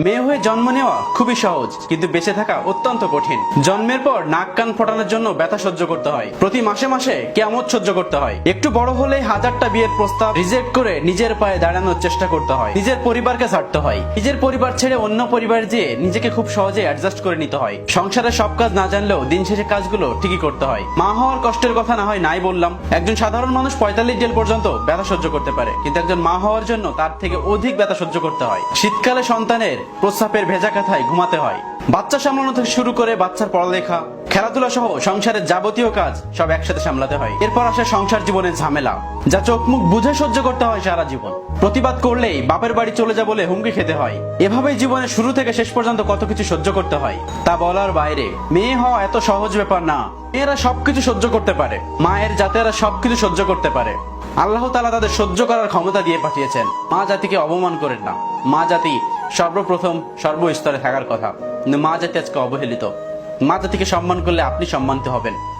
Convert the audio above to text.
মেয়ে হয়ে জন্ম নেওয়া খুবই সহজ, কিন্তু বেঁচে থাকা অত্যন্ত কঠিন। জন্মের পর নাক কান ফোটানোর জন্য ব্যথা সহ্য করতে হয়, প্রতি মাসে মাসে কিয়ামত সহ্য করতে হয়। একটু বড় হলে হাজারটা বিয়ের প্রস্তাব রিজেক্ট করে নিজের পায়ে দাঁড়ানোর চেষ্টা করতে হয়, নিজের পরিবারকে ছাড়তে হয়, নিজের পরিবার ছেড়ে অন্য পরিবার যেয়ে নিজেকে খুব সহজে অ্যাডজাস্ট করে নিতে হয়। সংসারের সব কাজ না জানলেও দিন শেষে কাজগুলো ঠিকই করতে হয়। মা হওয়ার কষ্টের কথা না হয় নাই বললাম, একজন সাধারণ মানুষ 45 দিন পর্যন্ত ব্যথা সহ্য করতে পারে, কিন্তু একজন মা হওয়ার জন্য তার থেকে অধিক ব্যথা সহ্য করতে হয়। শীতকালে সন্তানের প্রস্রাবের ভেজা কাঁথায় ঘুমাতে হয়, বাচ্চা সামলানো থেকে শুরু করে বাচ্চার পড়ালেখা, খেলাধুলা সহ সংসারের যাবতীয় কাজ সব একসাথে সামলাতে হয়। এরপর আসে সংসার জীবনের ঝামেলা, যা চোখ মুখ বুঝে সহ্য করতে হয় সারা জীবন। প্রতিবাদ করলেই বাপের বাড়ি চলে যা বলে হুমকি খেতে হয়। এভাবেই জীবনের শুরু থেকে শেষ পর্যন্ত কত কিছু সহ্য করতে হয় তা বলার বাইরে। মেয়ে হওয়া এত সহজ ব্যাপার না। মেয়েরা সবকিছু সহ্য করতে পারে, মায়ের জাতেরা সবকিছু সহ্য করতে পারে। আল্লাহ তাআলা তাদের সহ্য করার ক্ষমতা দিয়ে পাঠিয়েছেন। মা জাতিকে অপমান করেন না। মা জাতি সর্বপ্রথম সর্বস্তরে থাকার কথা, কিন্তু মা জাতি আজকে অবহেলিত। মা জাতিকে সম্মান করলে আপনি সম্মানিত হবেন।